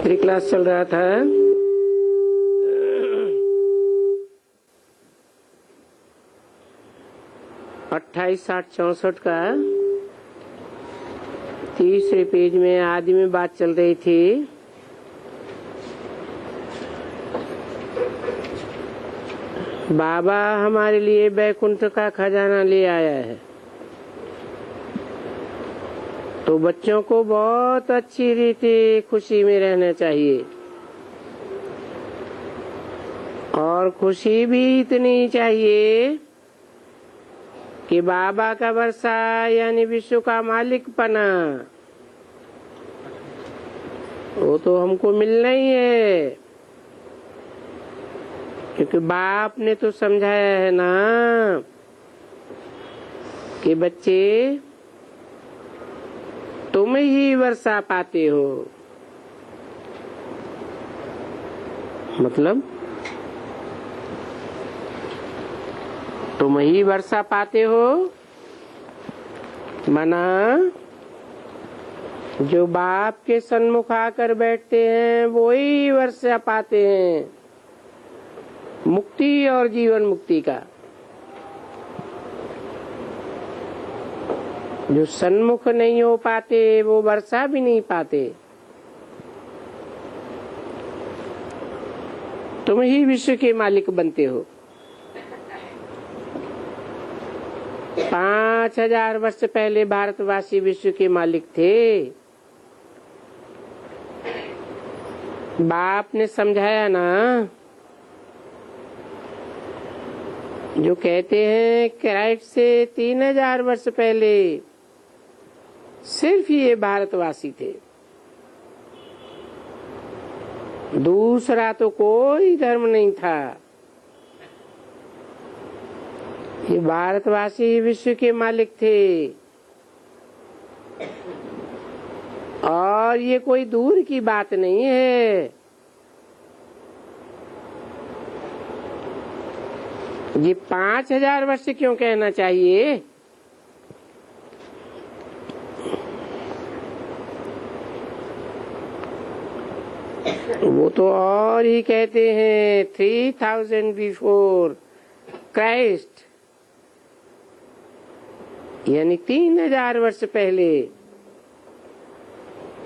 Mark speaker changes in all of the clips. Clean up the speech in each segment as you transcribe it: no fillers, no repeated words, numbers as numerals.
Speaker 1: 3 class चल रहा था। 28/60/64 का 3रे पेज में आदि में बात चल रही थी। बाबा हमारे लिए बैकुंठ का खजाना ले आया है, तो बच्चों को बहुत अच्छी रीति खुशी में रहना चाहिए, और खुशी भी इतनी चाहिए कि बाबा का वर्षा यानी विश्व का मालिकपना वो तो हमको मिलना ही है, क्योंकि बाप ने तो समझाया है ना कि बच्चे तुम ही वर्षा पाते हो। मतलब तुम ही वर्षा पाते हो, मना जो बाप के सन्मुख आकर बैठते हैं वो ही वर्षा पाते हैं, मुक्ति और जीवन मुक्ति का। जो सन्मुख नहीं हो पाते वो वर्षा भी नहीं पाते। तुम ही विश्व के मालिक बनते हो। 5000 वर्ष पहले भारतवासी विश्व के मालिक थे। बाप ने समझाया ना, जो कहते हैं क्राइस्ट से 3000 वर्ष पहले सिर्फ ये भारतवासी थे, दूसरा तो कोई धर्म नहीं था। ये भारतवासी विश्व के मालिक थे, और ये कोई दूर की बात नहीं है। ये 5000 वर्ष क्यों कहना चाहिए? वो तो और ही कहते हैं 3000 बिफोर क्राइस्ट, यानी 3000 वर्ष पहले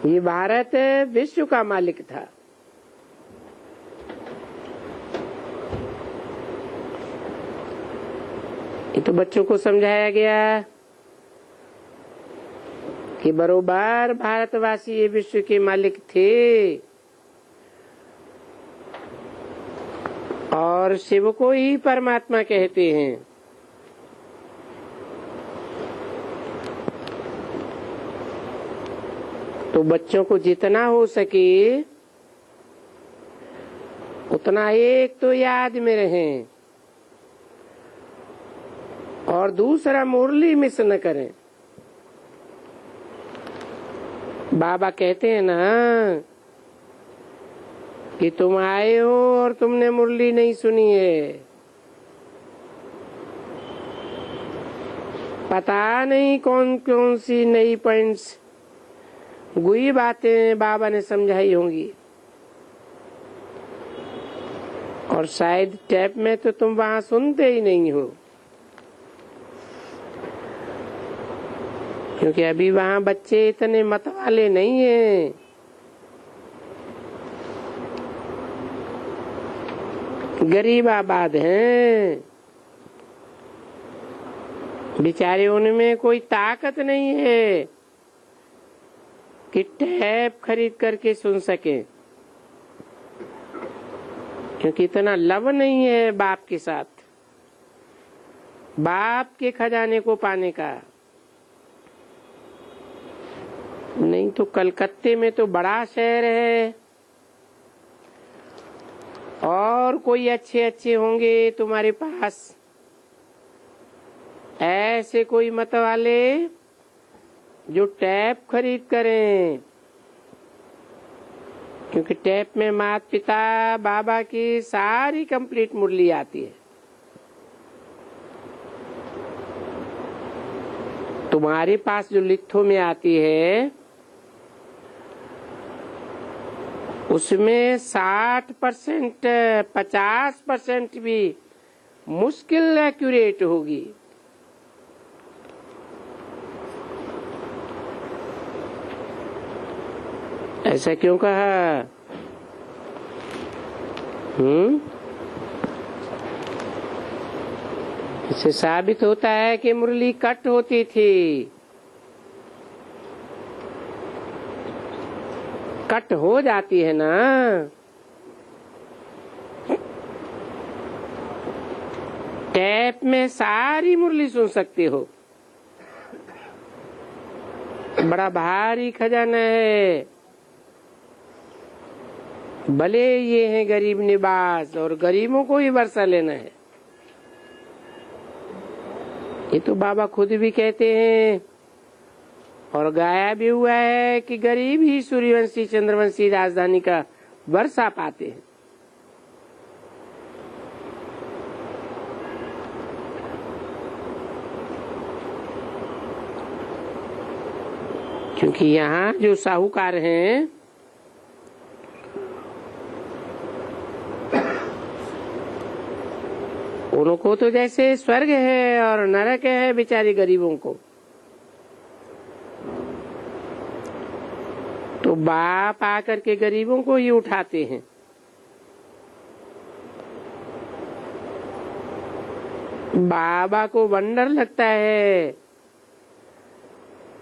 Speaker 1: ये भारत विश्व का मालिक था। ये तो बच्चों को समझाया गया कि बरोबर भारतवासी ये विश्व के मालिक थे, और शिव को ही परमात्मा कहते हैं। तो बच्चों को जितना हो सके उतना एक तो याद में रहें, और दूसरा मुरली मिस न करें। बाबा कहते हैं ना कि तुम आए हो और तुमने मुरली नहीं सुनी है, पता नहीं कौन कौन सी नई पॉइंट्स गुई बातें बाबा ने समझाई होंगी, और शायद टैप में तो तुम वहां सुनते ही नहीं हो, क्योंकि अभी वहां बच्चे इतने मत वाले नहीं हैं। गरीब आबाद हैं बेचारे, उनमें कोई ताकत नहीं है कि टैप खरीद करके सुन सके, क्योंकि इतना लव नहीं है बाप के साथ, बाप के खजाने को पाने का। नहीं तो कलकत्ते में तो बड़ा शहर है, और कोई अच्छे अच्छे होंगे तुम्हारे पास, ऐसे कोई मत वाले जो टैप खरीद करें, क्योंकि टैप में माता पिता बाबा की सारी कंप्लीट मुरली आती है। तुम्हारे पास जो लिथो में आती है उसमें 60% 50% भी मुश्किल एक्यूरेट होगी। ऐसा क्यों कहा? इससे साबित होता है कि मुरली कट होती थी। कट हो जाती है ना। टैप में सारी मुरली सुन सकते हो। बड़ा भारी खजाना है। भले ये है गरीब निवास और गरीबों को ही वर्षा लेना है। ये तो बाबा खुद भी कहते हैं और गाया भी हुआ है कि गरीब ही सूर्यवंशी चंद्रवंशी राजधानी का वर्षा पाते हैं। क्योंकि यहाँ जो साहूकार हैं उनको तो जैसे स्वर्ग है और नरक है बेचारे गरीबों को। तो बाप आकर के गरीबों को ही उठाते हैं। बाबा को वंडर लगता है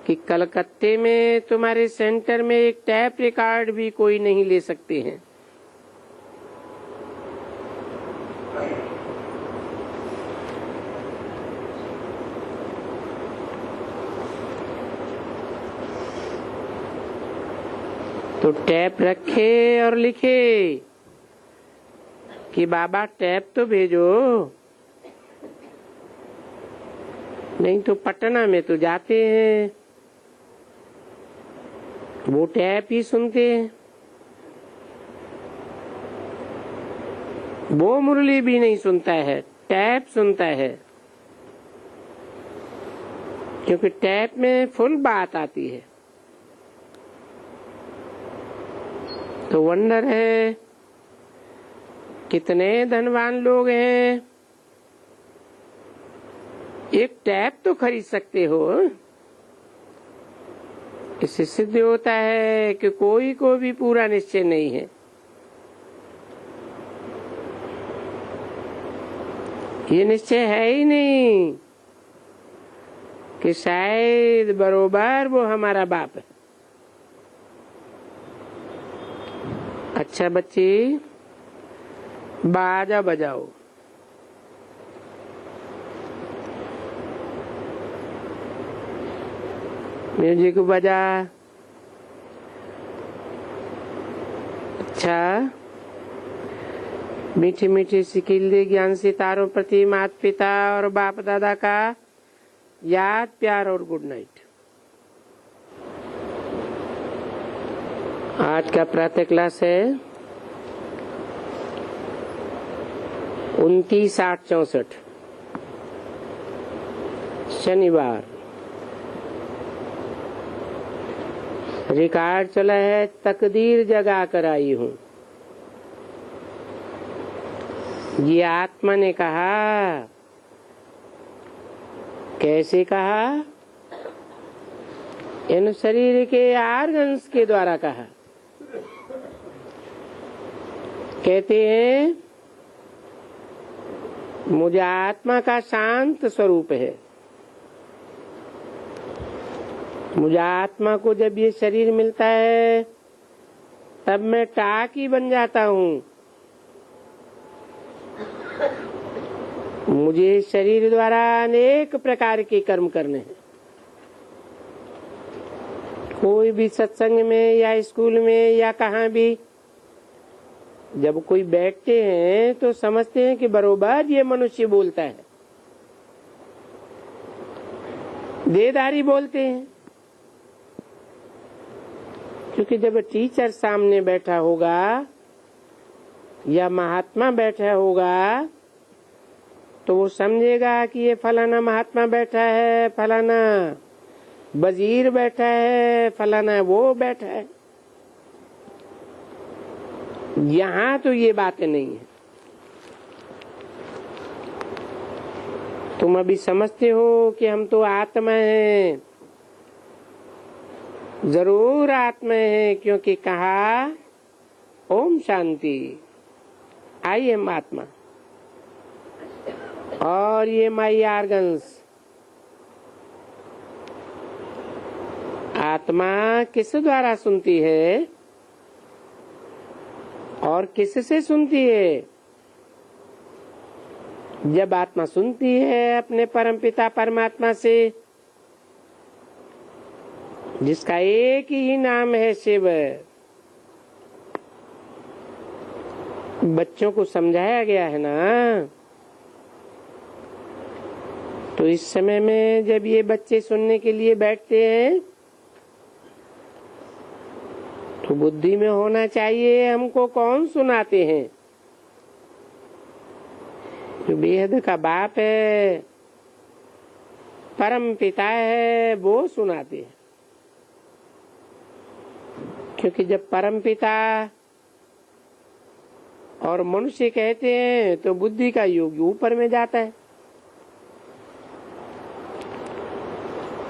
Speaker 1: कि कलकत्ते में तुम्हारे सेंटर में एक टैप रिकॉर्ड भी कोई नहीं ले सकते हैं। तो टैप रखे और लिखे कि बाबा टैप तो भेजो, नहीं तो पटना में तो जाते हैं वो टैप ही सुनते हैं। वो मुरली भी नहीं सुनता है, टैप सुनता है। क्योंकि टैप में फुल बात आती है। तो वंडर है कितने धनवान लोग हैं एक टैप तो खरीद सकते हो। इससे सिद्ध होता है कि कोई को भी पूरा निश्चय नहीं है। ये निश्चय है ही नहीं कि शायद बरोबर वो हमारा बाप है। अच्छा बच्चे बाजा बजाओ। म्यूजिक बजा। अच्छा मीठी मीठी सिकिल दे ज्ञान सितारों प्रति माता पिता और बाप दादा का याद प्यार और गुड नाइट। आज का प्रातः क्लास है 29/8/64 शनिवार। रिकॉर्ड चला है तकदीर जगा कर आई हूँ। ये आत्मा ने कहा। कैसे कहा? इन शरीर के आर्गन्स के द्वारा कहा। कहते हैं मुझे आत्मा का शांत स्वरूप है। मुझे आत्मा को जब ये शरीर मिलता है तब मैं टाकी बन जाता हूँ। मुझे शरीर द्वारा अनेक प्रकार के कर्म करने हैं। कोई भी सत्संग में या स्कूल में या कहाँ भी जब कोई बैठते हैं तो समझते हैं कि बरोबर ये मनुष्य बोलता है। देहधारी बोलते हैं। क्योंकि जब टीचर सामने बैठा होगा या महात्मा बैठा होगा तो वो समझेगा कि ये फलाना महात्मा बैठा है, फलाना वजीर बैठा है, फलाना वो बैठा है। यहाँ तो ये बातें नहीं है। तुम अभी समझते हो कि हम तो आत्मा हैं, जरूर आत्मा है, क्योंकि कहा ओम शांति, आई एम आत्मा। और ये माई आर्गन्स, आत्मा किस द्वारा सुनती है और किससे सुनती है? जब आत्मा सुनती है अपने परमपिता परमात्मा से, जिसका एक ही नाम है शिव। बच्चों को समझाया गया है ना, तो इस समय में जब ये बच्चे सुनने के लिए बैठते हैं तो बुद्धि में होना चाहिए हमको कौन सुनाते हैं। जो बेहद का बाप है, परम पिता है, वो सुनाते हैं। क्योंकि जब परम पिता और मनुष्य कहते हैं तो बुद्धि का योग ऊपर में जाता है।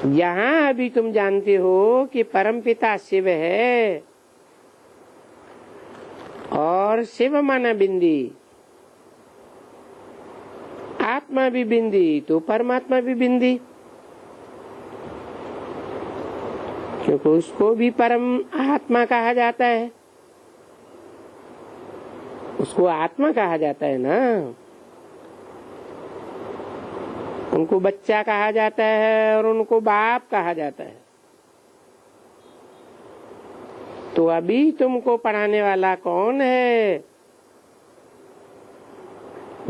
Speaker 1: यहाँ अभी तुम जानते हो कि परम पिता शिव है और शिव माना बिंदी, आत्मा भी बिंदी तो परमात्मा भी बिंदी, क्योंकि उसको भी परम आत्मा कहा जाता है, उसको आत्मा कहा जाता है ना। उनको बच्चा कहा जाता है और उनको बाप कहा जाता है। तो अभी तुमको पढ़ाने वाला कौन है?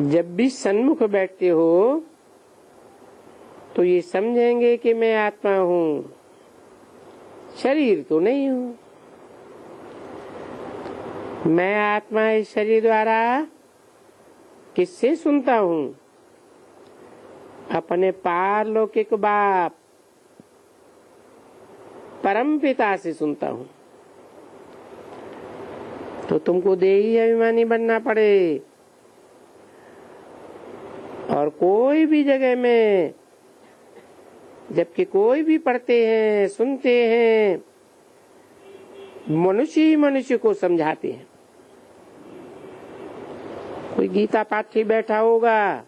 Speaker 1: जब भी सन्मुख बैठते हो तो ये समझेंगे कि मैं आत्मा हूँ, शरीर तो नहीं हूँ। मैं आत्मा इस शरीर द्वारा किससे सुनता हूँ? अपने पारलौकिक बाप परम पिता से सुनता हूँ। तो तुमको देही अभिमानी बनना पड़े और कोई भी जगह में जबकि कोई भी पढ़ते हैं सुनते हैं, मनुष्य ही मनुष्य को समझाते हैं। कोई गीता पाठी बैठा होगा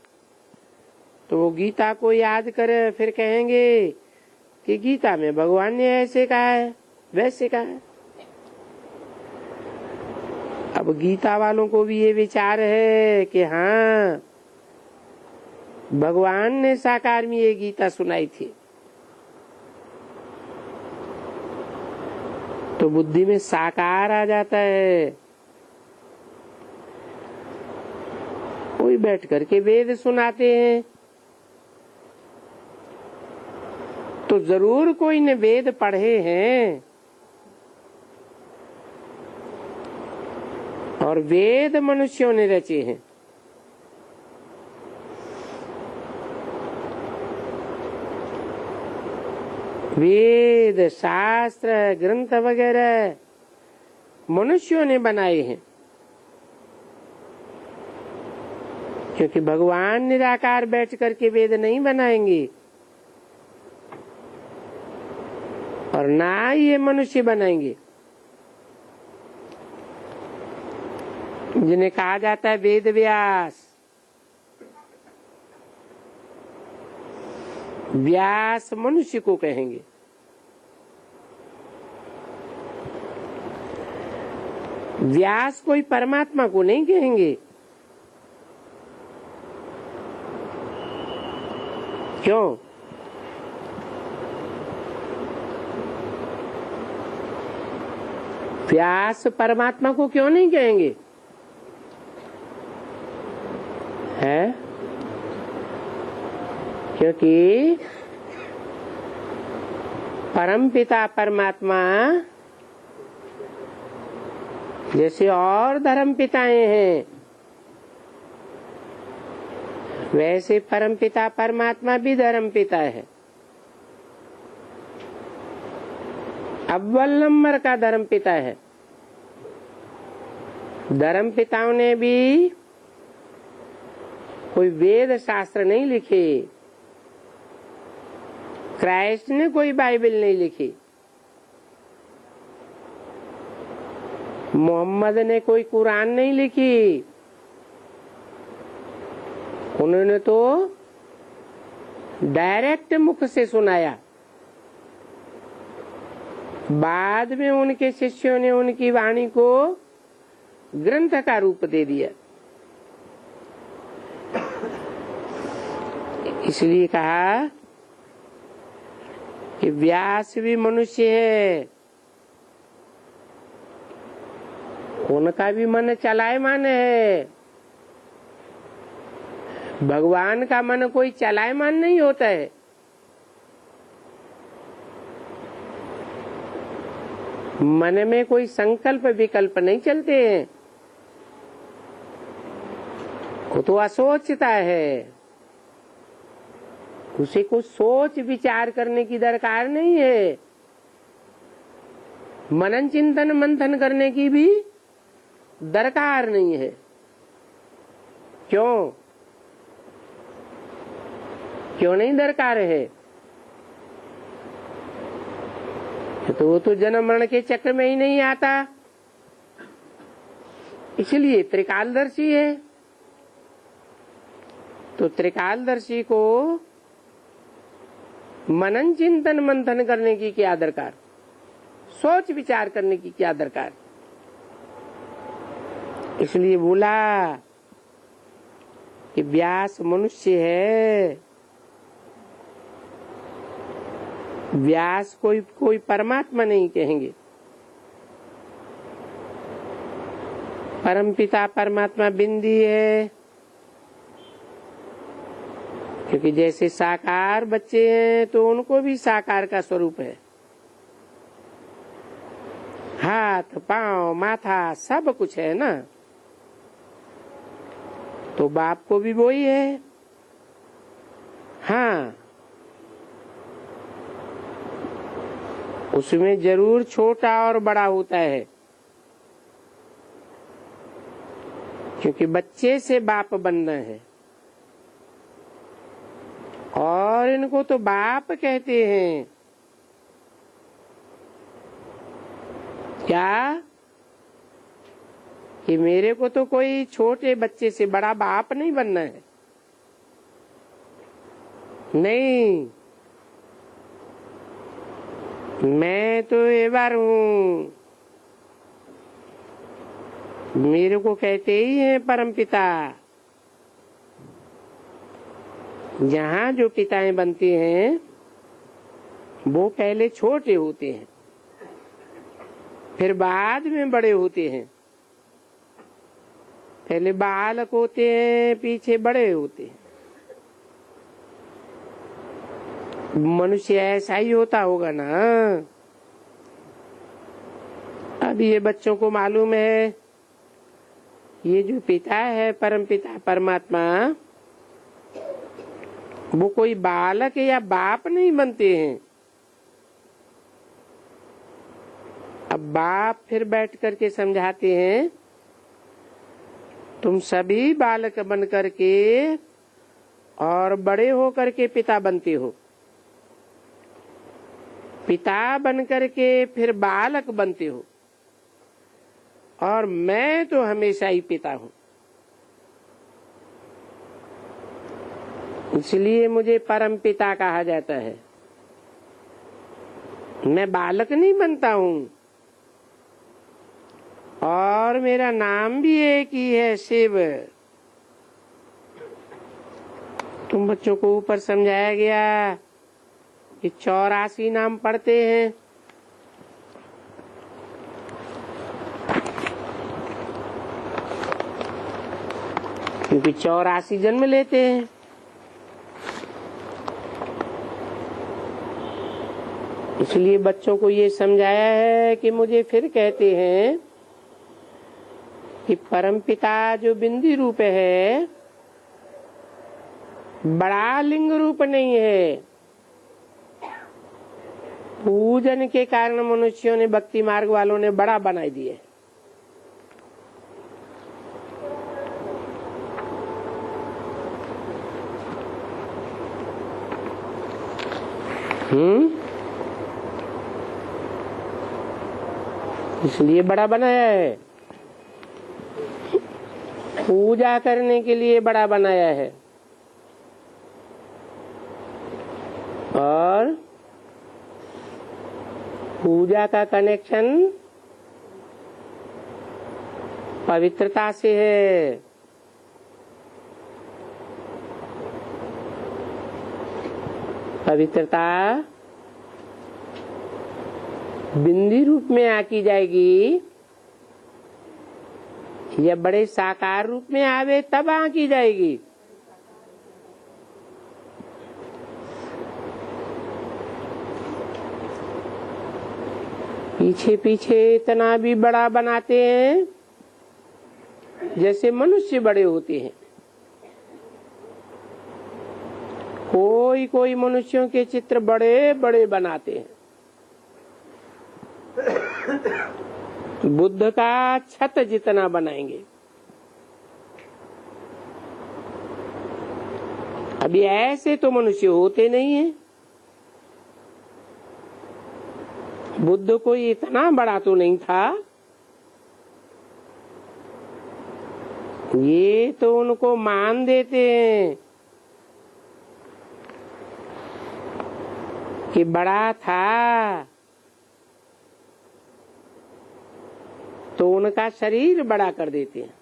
Speaker 1: तो वो गीता को याद करे, फिर कहेंगे कि गीता में भगवान ने ऐसे कहा है वैसे कहा है। अब गीता वालों को भी ये विचार है कि हाँ, भगवान ने साकार में ये गीता सुनाई थी, तो बुद्धि में साकार आ जाता है। कोई बैठ करके वेद सुनाते हैं तो जरूर कोई ने वेद पढ़े हैं, और वेद मनुष्यों ने रचे हैं। वेद शास्त्र ग्रंथ वगैरह मनुष्यों ने बनाए हैं, क्योंकि भगवान निराकार बैठ करके वेद नहीं बनाएंगे और ना ये मनुष्य बनाएंगे। जिन्हें कहा जाता है वेद व्यास, व्यास मनुष्य को कहेंगे। व्यास कोई परमात्मा को नहीं कहेंगे। क्यों? व्यास परमात्मा को क्यों नहीं कहेंगे? है क्योंकि परमपिता परमात्मा जैसे और धर्म पिताएं हैं, वैसे परमपिता परमात्मा भी धर्म पिता है। अव्वल नंबर का धर्म पिता है। धर्म पिताओं ने भी कोई वेद शास्त्र नहीं लिखे, क्राइस्ट ने कोई बाइबल नहीं लिखी, मोहम्मद ने कोई कुरान नहीं लिखी। उन्होंने तो डायरेक्ट मुख से सुनाया। बाद में उनके शिष्यों ने उनकी वाणी को ग्रंथ का रूप दे दिया। इसलिए कहा कि व्यास भी मनुष्य है, उनका भी मन चलायमान है। भगवान का मन कोई चलायमान नहीं होता है। मन में कोई संकल्प विकल्प नहीं चलते हैं, वो तो असोचता है। उसे को सोच विचार करने की दरकार नहीं है, मनन चिंतन मंथन करने की भी दरकार नहीं है। क्यों नहीं दरकार है? तो वो तो जन्म मरण के चक्र में ही नहीं आता, इसलिए त्रिकालदर्शी है। तो त्रिकालदर्शी को मनन चिंतन मंथन करने की क्या दरकार, सोच विचार करने की क्या दरकार। इसलिए बोला कि व्यास मनुष्य है, व्यास कोई परमात्मा नहीं कहेंगे। परमपिता परमात्मा बिंदी है, क्योंकि जैसे साकार बच्चे हैं तो उनको भी साकार का स्वरूप है। हाथ पांव माथा सब कुछ है ना, तो बाप को भी वही है। हाँ, उसमें जरूर छोटा और बड़ा होता है, क्योंकि बच्चे से बाप बनना है। और इनको तो बाप कहते हैं। क्या कि मेरे को तो कोई छोटे बच्चे से बड़ा बाप नहीं बनना है, नहीं, मैं तो एवर हूँ। मेरे को कहते ही है परमपिता। जहाँ जो पिताएं बनती हैं वो पहले छोटे होते हैं, फिर बाद में बड़े होते हैं। पहले बालक होते हैं, पीछे बड़े होते हैं। मनुष्य ऐसा ही होता होगा ना। अब ये बच्चों को मालूम है, ये जो पिता है परम पिता परमात्मा, वो कोई बालक या बाप नहीं बनते हैं। अब बाप फिर बैठ करके समझाते हैं, तुम सभी बालक बन करके और बड़े हो करके पिता बनते हो। पिता बन करके फिर बालक बनते हो, और मैं तो हमेशा ही पिता हूँ। इसलिए मुझे परम पिता कहा जाता है। मैं बालक नहीं बनता हूँ, और मेरा नाम भी एक ही है, शिव। तुम बच्चों को ऊपर समझाया गया कि 84 नाम पढ़ते हैं। क्योंकि 84 जन्म लेते हैं। इसलिए बच्चों को ये समझाया है कि मुझे फिर कहते हैं कि परमपिता जो बिंदी रूप है, बड़ा लिंग रूप नहीं है। पूजन के कारण मनुष्यों ने, भक्ति मार्ग वालों ने बड़ा बनाई दिए। इसलिए बड़ा बनाया है, पूजा करने के लिए बड़ा बनाया है। और पूजा का कनेक्शन पवित्रता से है। पवित्रता बिंदी रूप में आकी जाएगी या बड़े साकार रूप में आवे तब आकी जाएगी। पीछे पीछे इतना भी बड़ा बनाते हैं जैसे मनुष्य बड़े होते हैं। कोई कोई मनुष्यों के चित्र बड़े बड़े बनाते हैं। बुद्ध का छत जितना बनाएंगे। अभी ऐसे तो मनुष्य होते नहीं है। बुद्ध कोई इतना बड़ा तो नहीं था। ये तो उनको मान देते हैं कि बड़ा था, तो उनका शरीर बड़ा कर देते हैं।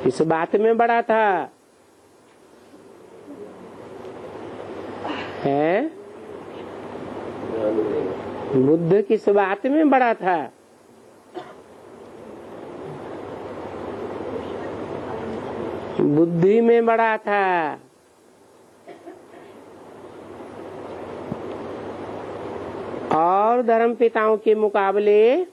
Speaker 1: इस बात में बड़ा था है। बुद्ध किस बात में बड़ा था? बुद्धि में बड़ा था। और धर्म पिताओं के मुकाबले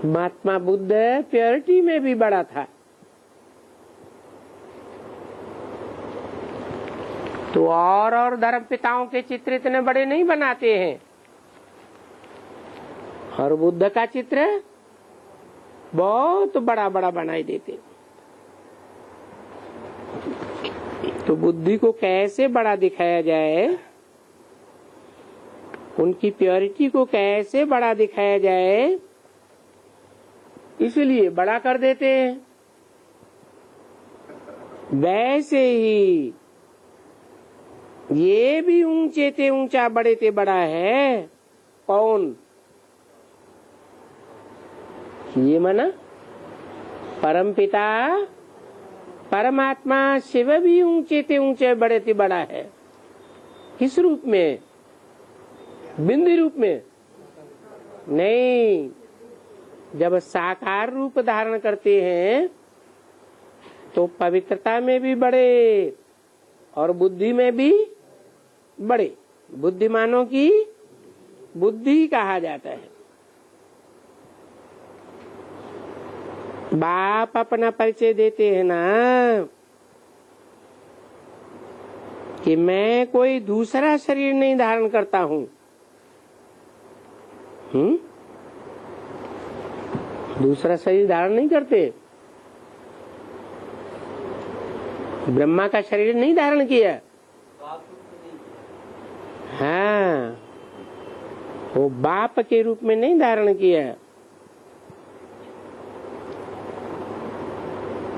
Speaker 1: महात्मा बुद्ध प्योरिटी में भी बड़ा था। तो और धर्म पिताओं के चित्र इतने बड़े नहीं बनाते हैं। और बुद्ध का चित्र बहुत बड़ा बड़ा बनाई देते। तो बुद्धि को कैसे बड़ा दिखाया जाए, उनकी प्योरिटी को कैसे बड़ा दिखाया जाए, इसलिए बड़ा कर देते हैं। वैसे ही ये भी ऊंचे थे ऊंचा, बड़े थे बड़ा है। कौन? ये मना परमपिता परमात्मा शिव भी ऊंचे थे ऊंचे, बड़े थे बड़ा है। किस रूप में? बिंदी रूप में नहीं। जब साकार रूप धारण करते हैं तो पवित्रता में भी बड़े और बुद्धि में भी बड़े। बुद्धिमानों की बुद्धि कहा जाता है। बाप अपना परिचय देते हैं ना कि मैं कोई दूसरा शरीर नहीं धारण करता हूँ। दूसरा शरीर धारण नहीं करते। ब्रह्मा का शरीर नहीं धारण किया। हाँ, वो बाप के रूप में नहीं धारण किया।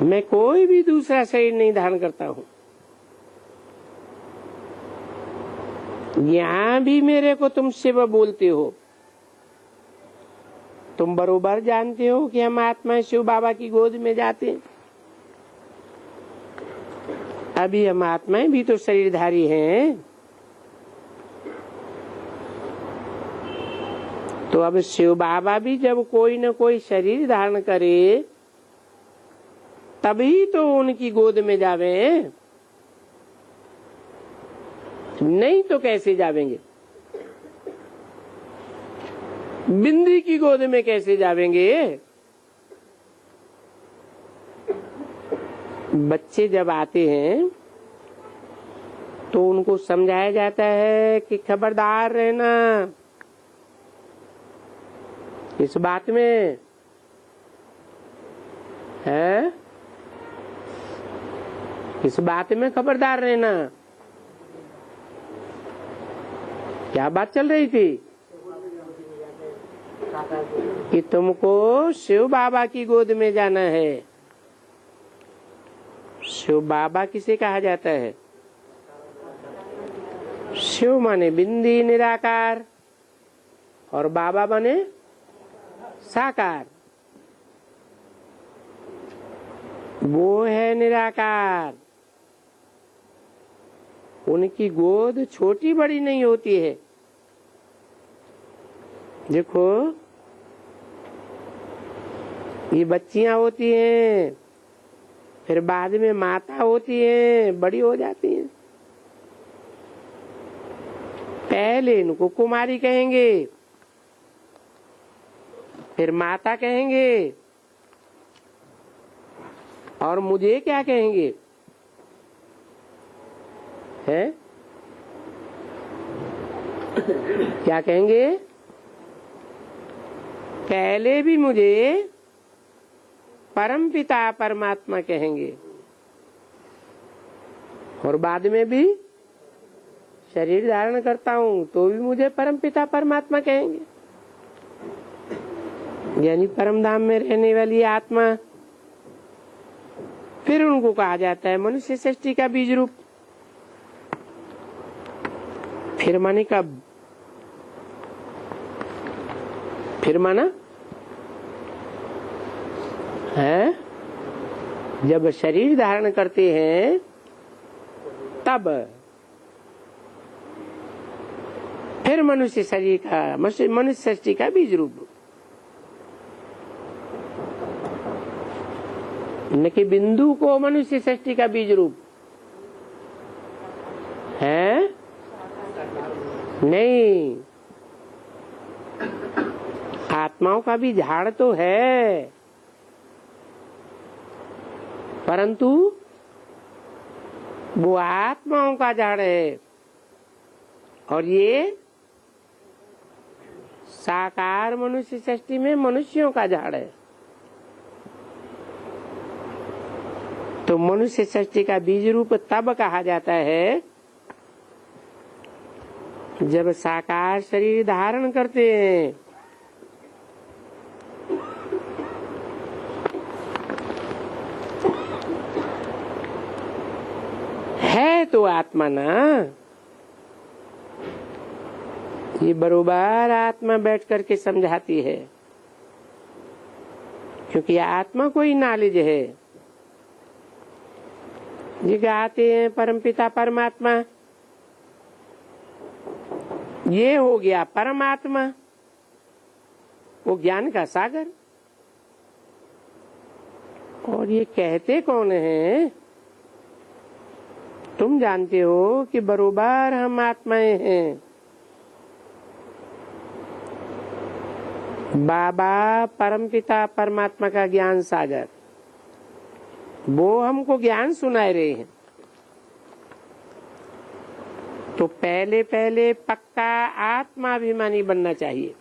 Speaker 1: मैं कोई भी दूसरा शरीर नहीं धारण करता हूँ। यहाँ भी मेरे को तुम शिव बोलते हो। तुम बरोबर जानते हो कि हम आत्मा शिव बाबा की गोद में जाते हैं। अभी हम आत्माएं भी तो शरीरधारी हैं। तो अब शिव बाबा भी जब कोई न कोई शरीर धारण करे तभी तो उनकी गोद में जावे, नहीं तो कैसे जावेंगे? बिंदी की गोद में कैसे जावेंगे? बच्चे जब आते हैं तो उनको समझाया जाता है कि खबरदार रहना इस बात में है। इस बात में खबरदार रहना। क्या बात चल रही थी कि तुमको शिव बाबा की गोद में जाना है। शिव बाबा किसे कहा जाता है? शिव माने बिंदी निराकार और बाबा माने साकार। वो है निराकार। उनकी गोद छोटी बड़ी नहीं होती है। देखो ये बच्चियां होती हैं, फिर बाद में माता होती हैं, बड़ी हो जाती हैं। पहले इनको कुमारी कहेंगे, फिर माता कहेंगे, और मुझे क्या कहेंगे? है क्या कहेंगे? पहले भी मुझे परम पिता परमात्मा कहेंगे और बाद में भी शरीर धारण करता हूँ तो भी मुझे परम पिता परमात्मा कहेंगे। यानी परम धाम में रहने वाली आत्मा। फिर उनको कहा जाता है मनुष्य सृष्टि का बीज रूप। फिर माने कब? फिर माना है जब शरीर धारण करते हैं तब। फिर मनुष्य शरीर का मनुष्य सृष्टि का बीज रूप। न कि बिंदु को मनुष्य सृष्टि का बीज रूप है नहीं। आत्माओं का भी झाड़ तो है, परंतु वो आत्माओं का झाड़ है और ये साकार मनुष्य सृष्टि में मनुष्यों का झाड़ है। तो मनुष्य सृष्टि का बीज रूप तब कहा जाता है जब साकार शरीर धारण करते हैं। है तो आत्मा ना। ये बरोबर आत्मा बैठ करके समझाती है, क्योंकि आत्मा कोई नॉलेज है। ये गाते हैं परमपिता परमात्मा, ये हो गया परमात्मा, वो ज्ञान का सागर। और ये कहते कौन हैं? तुम जानते हो कि बरोबर हम आत्माएं हैं। बाबा परमपिता परमात्मा का ज्ञान सागर, वो हमको ज्ञान सुनाए रहे हैं। तो पहले पहले पक्का आत्माभिमानी बनना चाहिए।